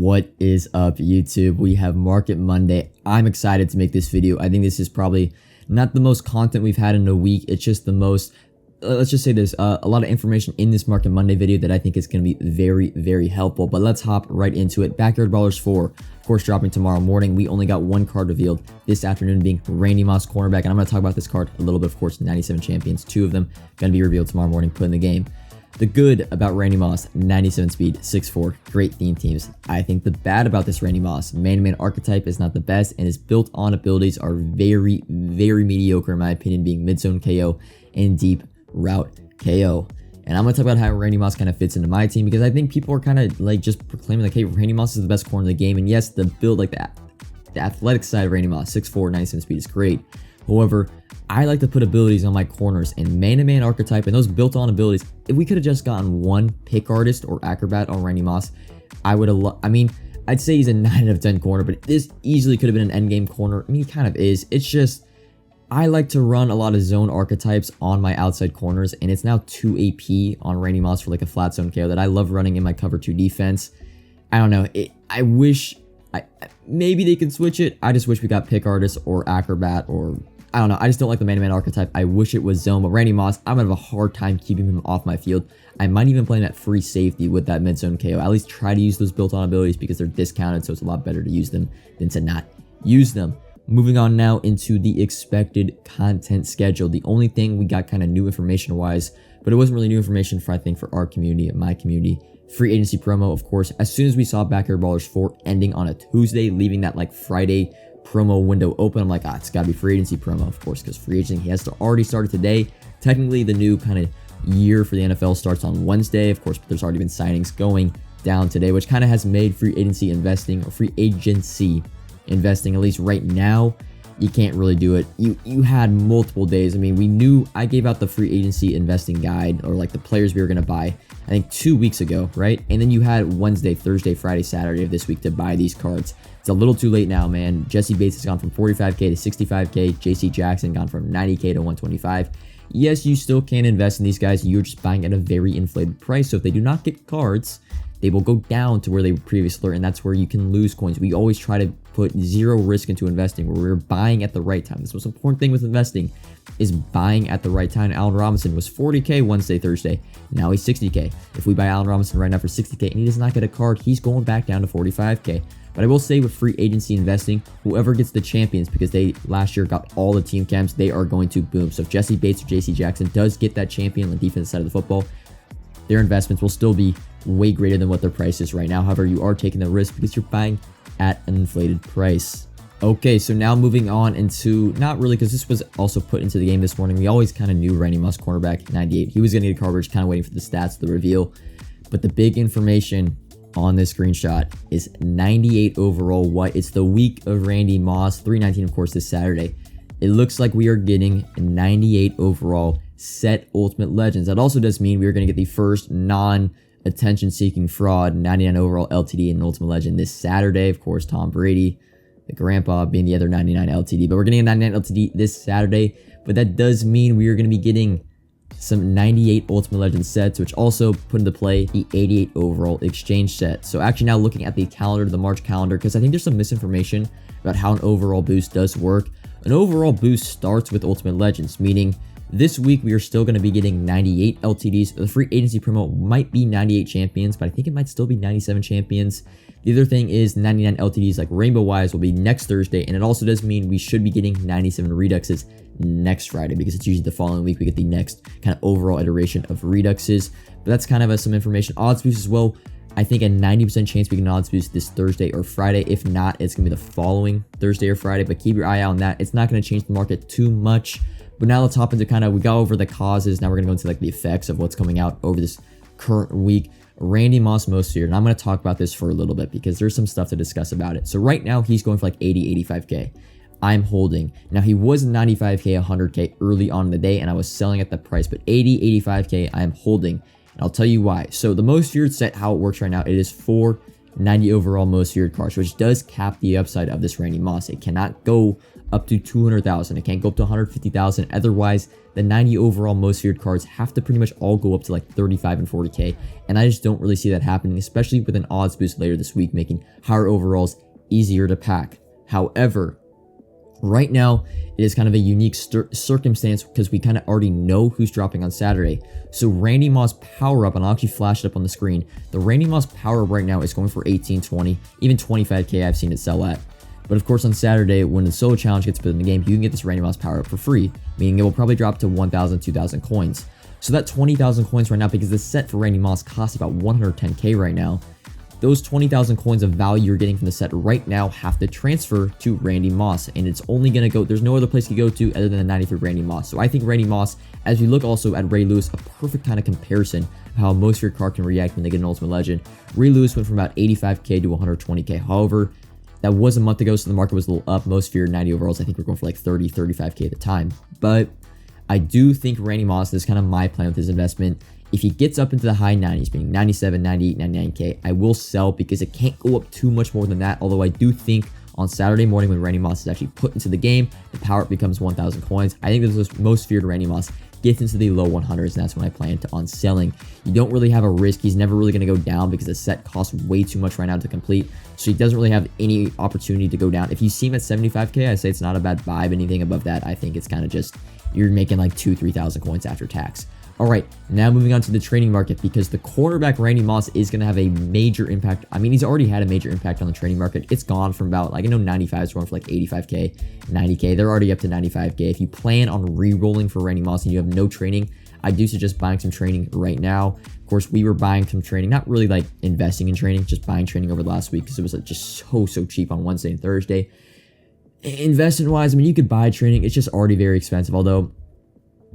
What is up, YouTube? We have Market Monday. I'm excited to make this video. I think this is probably not the most content we've had in a week. It's just the most, let's just say there's a lot of information in this Market Monday video that I think is going to be very, very helpful. But let's hop right into it. Backyard Brawlers 4, of course, dropping tomorrow morning. We only got one card revealed this afternoon, being Randy Moss cornerback. And I'm going to talk about this card a little bit. Of course, 97 champions, 2 of them going to be revealed tomorrow morning, put in the game. The good about Randy Moss, 97 speed, 6'4", great theme teams. I think the bad about this Randy Moss, man-to-man archetype is not the best, and his built-on abilities are very, very mediocre in my opinion, being mid-zone KO and deep route KO. And I'm going to talk about how Randy Moss kind of fits into my team, because I think people are kind of like just proclaiming like, hey, Randy Moss is the best corner in the game. And yes, the build, like the athletic side of Randy Moss, 6'4", 97 speed is great. However, I like to put abilities on my corners, and man-to-man archetype and those built-on abilities, if we could have just gotten one pick artist or acrobat on Randy Moss, I would have, I'd say he's a 9 out of 10 corner, but this easily could have been an endgame corner. I mean, he kind of is. It's just, I like to run a lot of zone archetypes on my outside corners, and it's now 2 AP on Randy Moss for like a flat zone KO that I love running in my cover 2 defense. I don't know. I wish, maybe they could switch it. I just wish we got pick artist or acrobat, or I don't know. I just don't like the man-to-man archetype. I wish it was zone, but Randy Moss, I'm going to have a hard time keeping him off my field. I might even play him at free safety with that mid-zone KO. At least try to use those built-on abilities because they're discounted, so it's a lot better to use them than to not use them. Moving on now into the expected content schedule. The only thing we got kind of new information-wise, but it wasn't really new information for, I think, for our community, my community. Free agency promo, of course. As soon as we saw Backyard Brawlers 4 ending on a Tuesday, leaving that like Friday promo window open, I'm like, it's gotta be free agency promo, of course, because free agency has to already started today. Technically, the new kind of year for the NFL starts on Wednesday, of course, but there's already been signings going down today, which kind of has made free agency investing, or free agency investing, at least right now, you can't really do it. You had multiple days. I mean, we knew, I gave out the free agency investing guide, or like the players we were going to buy, I think 2 weeks ago, right? And then you had Wednesday, Thursday, Friday, Saturday of this week to buy these cards. It's a little too late now, man. Jesse Bates has gone from 45K to 65K. JC Jackson gone from 90K to 125. Yes, you still can invest in these guys. You're just buying at a very inflated price. So if they do not get cards, they will go down to where they previously were, and that's where you can lose coins. We always try to put zero risk into investing, where we're buying at the right time. The most important thing with investing is buying at the right time. Allen Robinson was 40K Wednesday, Thursday. Now he's 60K. If we buy Allen Robinson right now for 60K and he does not get a card, he's going back down to 45K. But I will say with free agency investing, whoever gets the champions, because they last year got all the team camps, they are going to boom. So if Jesse Bates or JC Jackson does get that champion on the defensive side of the football, their investments will still be way greater than what their price is right now. However, you are taking the risk because you're buying at an inflated price. Okay, so now moving on into, not really, because this was also put into the game this morning. We always kind of knew Randy Moss, cornerback, 98. He was going to get a card. We're just kind of waiting for the stats, the reveal. But the big information on this screenshot is 98 overall. What? It's the week of Randy Moss, 319, of course, this Saturday. It looks like we are getting 98 overall set Ultimate Legends. That also does mean we are going to get the first non-attention seeking fraud 99 overall LTD and Ultimate Legend this Saturday. Of course, Tom Brady, the grandpa, being the other 99 LTD. But we're getting a 99 LTD this Saturday. But that does mean we are going to be getting some 98 Ultimate Legend sets, which also put into play the 88 overall exchange set. So actually now looking at the calendar, the March calendar, because I think there's some misinformation about how an overall boost does work. An overall boost starts with Ultimate Legends, meaning this week we are still going to be getting 98 LTDs. The free agency promo might be 98 champions, but I think it might still be 97 champions. The other thing is 99 LTDs like Rainbow Wise will be next Thursday, and it also does mean we should be getting 97 Reduxes next Friday, because it's usually the following week we get the next kind of overall iteration of Reduxes. But that's kind of some information. Odds boost as well. I think a 90% chance we can odds boost this Thursday or Friday. If not, it's going to be the following Thursday or Friday, but keep your eye out on that. It's not going to change the market too much. But now let's hop into we got over the causes. Now we're going to go into like the effects of what's coming out over this current week. Randy Moss most feared, and I'm going to talk about this for a little bit because there's some stuff to discuss about it. So right now he's going for like 80, 85K. I'm holding. Now he was 95K, 100K early on in the day, and I was selling at that price, but 80, 85K, I'm holding. And I'll tell you why. So the most feared set, how it works right now, it is 4 90 overall most feared cards, which does cap the upside of this Randy Moss. It cannot go up to 200,000. It can't go up to 150,000. Otherwise, the 90 overall most feared cards have to pretty much all go up to like 35 and 40k. And I just don't really see that happening, especially with an odds boost later this week, making higher overalls easier to pack. However, right now, it is kind of a unique circumstance because we kind of already know who's dropping on Saturday. So Randy Moss power up, and I'll actually flash it up on the screen. The Randy Moss power up right now is going for 18, 20, even 25k I've seen it sell at. But of course on Saturday, when the solo challenge gets put in the game, you can get this Randy Moss power up for free, meaning it will probably drop to 1,000, 2,000 coins. So that 20,000 coins right now, because the set for Randy Moss costs about 110k right now, those 20,000 coins of value you're getting from the set right now have to transfer to Randy Moss, and it's only going to go, there's no other place to go to other than the 93 Randy Moss. So I think Randy Moss, as we look also at Ray Lewis, a perfect kind of comparison of how most of your card can react when they get an Ultimate Legend. Ray Lewis went from about 85k to 120k. However, that was a month ago, so the market was a little up. Most feared 90 overalls, I think we're going for like 30, 35k at the time. But I do think Randy Moss is kind of my plan with his investment. If he gets up into the high 90s, being 97, 98, 99k, I will sell because it can't go up too much more than that. Although I do think on Saturday morning when Randy Moss is actually put into the game, the power up becomes 1,000 coins. I think this is most feared Randy Moss gets into the low 100s, and that's when I plan on selling. You don't really have a risk. He's never really going to go down because the set costs way too much right now to complete. So he doesn't really have any opportunity to go down. If you see him at 75k, I say it's not a bad buy. But anything above that, I think it's kind of just, you're making like 2,000, 3,000 coins after tax. All right, now moving on to the trading market, because the cornerback Randy Moss is going to have a major impact. I mean, he's already had a major impact on the trading market. It's gone from about, like, I know 95 is going for like 85k, 90k. They're already up to 95k. If you plan on re-rolling for Randy Moss and you have no training, I do suggest buying some training right now. Of course, we were buying some training, not really like investing in training, just buying training over the last week because it was like just so cheap on Wednesday and Thursday. Investment wise, I mean, you could buy training. It's just already very expensive, although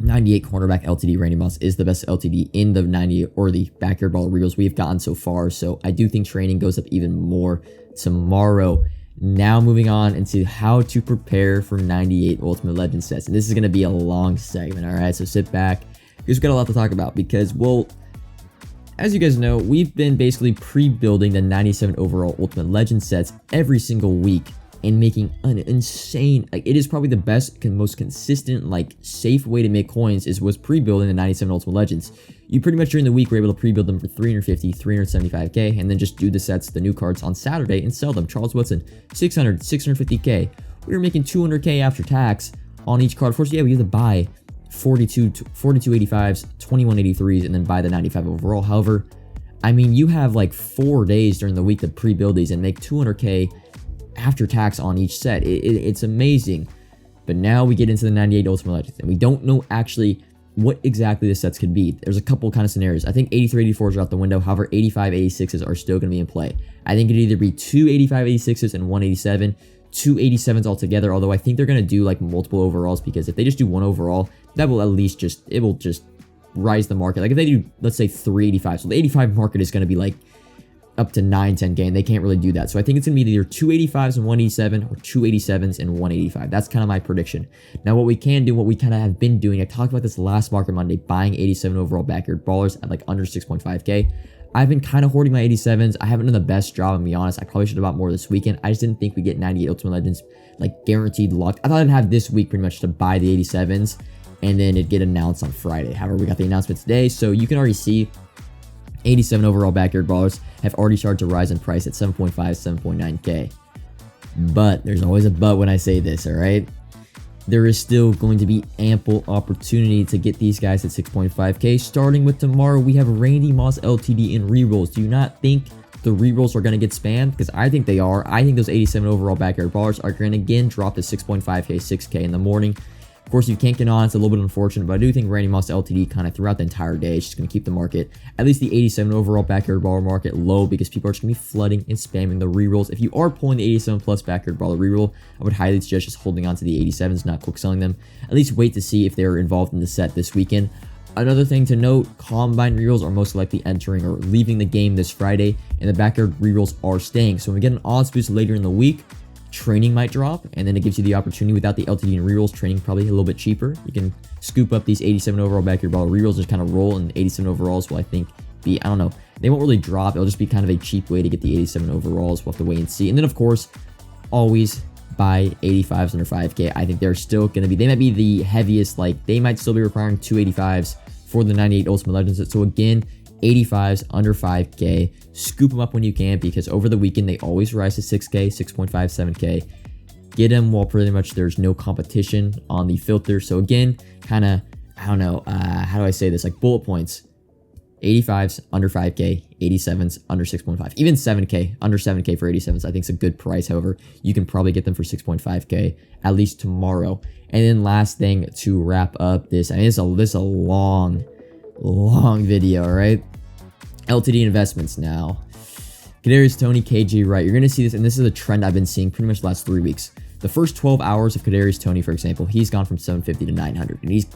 98 cornerback LTD Randy Moss is the best LTD in the 90 or the backyard ball reels we've gotten so far. So I do think training goes up even more tomorrow. Now moving on into how to prepare for 98 Ultimate Legend sets. And this is going to be a long segment, all right? So sit back. We've got a lot to talk about because, well, as you guys know, we've been basically pre-building the 97 overall Ultimate Legend sets every single week and making an insane, like, it is probably the best, most consistent, like, safe way to make coins was pre-building the 97 Ultimate Legends. You pretty much during the week were able to pre-build them for 350, 375k, and then just do the sets, the new cards on Saturday and sell them. Charles Woodson, 600, 650k. We were making 200k after tax on each card. Of course, yeah, we had to buy 42 85s, 21 83s, and then buy the 95 overall. However, I mean, you have like 4 days during the week to pre-build these and make 200k after tax on each set. It's amazing. But now we get into the 98 Ultimate Legends, and we don't know actually what exactly the sets could be. There's a couple kind of scenarios. I think 83 84s are out the window. However, 85 86s are still going to be in play. I think it'd either be 2 85 86s and 187, 2 87s altogether, although I think they're going to do like multiple overalls, because if they just do one overall, that will at least just, it will just rise the market. Like if they do, let's say 385, so the 85 market is going to be like up to 9, 10k, and they can't really do that. So I think it's going to be either 285s and 187 or 287s and 185. That's kind of my prediction. Now, what we can do, what we kind of have been doing, I talked about this last Market Monday, buying 87 overall backyard ballers at like under 6.5k. I've been kind of hoarding my 87s. I haven't done the best job, I'm be honest. I probably should have bought more this weekend. I just didn't think we get 98 Ultimate Legends like guaranteed locked. I thought I'd have this week pretty much to buy the 87s, and then it'd get announced on Friday. However, we got the announcement today, so you can already see 87 overall backyard ballers have already started to rise in price at 7.5, 7.9k. But there's always a but when I say this, all right? There is still going to be ample opportunity to get these guys at 6.5k. Starting with tomorrow, we have Randy Moss LTD in Rerolls. Do you not think the Rerolls are going to get spammed? Because I think they are. I think those 87 overall backyard ballers are going to again drop to 6.5k, 6k in the morning. Of course, if you can't get on, it's a little bit unfortunate, but I do think Randy Moss LTD kind of throughout the entire day is just going to keep the market, at least the 87 overall backyard baller market, low, because people are just going to be flooding and spamming the rerolls. If you are pulling the 87 plus backyard baller reroll, I would highly suggest just holding on to the 87s, not quick selling them. At least wait to see if they're involved in the set this weekend. Another thing to note, combine rerolls are most likely entering or leaving the game this Friday, and the backyard rerolls are staying. So when we get an odds boost later in the week, training might drop, and then it gives you the opportunity without the LTD and rerolls, training probably a little bit cheaper. You can scoop up these 87 overall backyard ball rerolls, just kind of roll, and 87 overalls will, I think, be, I don't know, they won't really drop. It'll just be kind of a cheap way to get the 87 overalls. We'll have to wait and see. And then, of course, always buy 85s under 5K. I think they're still going to be, they might be the heaviest, like they might still be requiring 285s for the 98 Ultimate Legends. So again, 85s under 5K, scoop them up when you can, because over the weekend they always rise to 6K, 6.5, 7K. Get them while pretty much there's no competition on the filter. So again, kind of, I don't know, how do I say this? Like bullet points: 85s under 5K, 87s under 6.5, even 7K, under 7K for 87s. I think it's a good price. However, you can probably get them for 6.5K at least tomorrow. And then last thing to wrap up this, I mean, this is a long video, right? LTD Investments now. Kadarius Toney, KJ Wright. You're going to see this, and this is a trend I've been seeing pretty much the last 3 weeks. The first 12 hours of Kadarius Toney, for example, he's gone from 750 to 900, and he's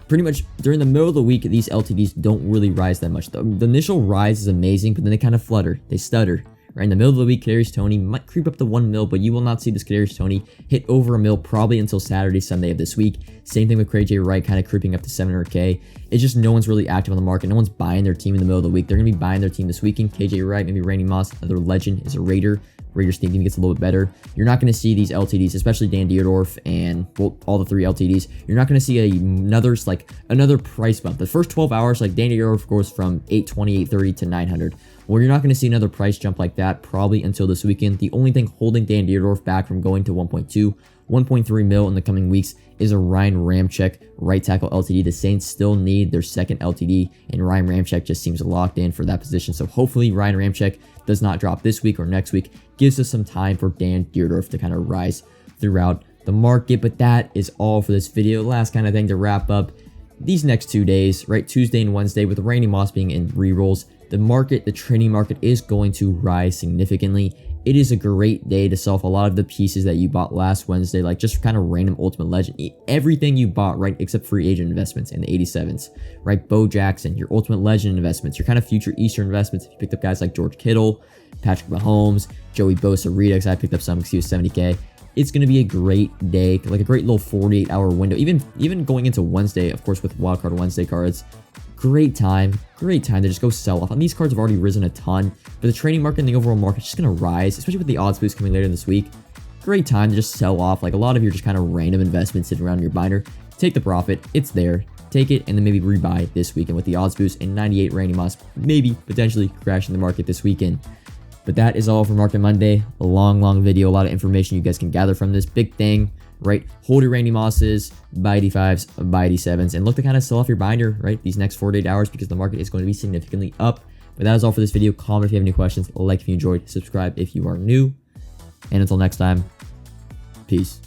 pretty much during the middle of the week, these LTDs don't really rise that much. The initial rise is amazing, but then they kind of flutter. They stutter. Right in the middle of the week, Kadarius Toney might creep up to 1 mil, but you will not see this Kadarius Toney hit over 1 mil probably until Saturday, Sunday of this week. Same thing with KJ Wright, kind of creeping up to 700K. It's just no one's really active on the market. No one's buying their team in the middle of the week. They're going to be buying their team this weekend. KJ Wright, maybe Randy Moss, another legend, is a Raider. Raiders team gets a little bit better. You're not going to see these LTDs, especially Dan Dierdorf and all the 3 LTDs. You're not going to see another price bump. The first 12 hours, like Dan Dierdorf goes from 820, 830 to 900. Well, you're not going to see another price jump like that probably until this weekend. The only thing holding Dan Dierdorf back from going to 1.2, 1.3 mil in the coming weeks is a Ryan Ramczyk right tackle LTD. The Saints still need their second LTD, and Ryan Ramczyk just seems locked in for that position. So hopefully Ryan Ramczyk does not drop this week or next week. Gives us some time for Dan Dierdorf to kind of rise throughout the market. But that is all for this video. Last kind of thing to wrap up these next 2 days, right? Tuesday and Wednesday, with Randy Moss being in Rerolls, the trading market is going to rise significantly. It is a great day to sell off a lot of the pieces that you bought last Wednesday, like just kind of random Ultimate Legend. Everything you bought, right, except free agent investments and the 87s, right? Bo Jackson, your Ultimate Legend investments, your kind of future Easter investments. If you picked up guys like George Kittle, Patrick Mahomes, Joey Bosa, Redux, I picked up some because he was 70K. It's going to be a great day, like a great little 48-hour window. Even going into Wednesday, of course, with Wildcard Wednesday cards. Great time to just go sell off. And these cards have already risen a ton, but the trading market and the overall market is just going to rise, especially with the odds boost coming later this week. Great time to just sell off. Like a lot of your just kind of random investments sitting around in your binder. Take the profit. It's there. Take it and then maybe rebuy this weekend with the odds boost and 98 Randy Moss maybe potentially crashing the market this weekend. But that is all for Market Monday. A long video, a lot of information you guys can gather from this big thing, right? Hold your Randy Mosses, buy 85s, buy 87s, and look to kind of sell off your binder, right? These next 48 hours, because the market is going to be significantly up. But that is all for this video. Comment if you have any questions, like if you enjoyed, subscribe if you are new. And until next time, peace.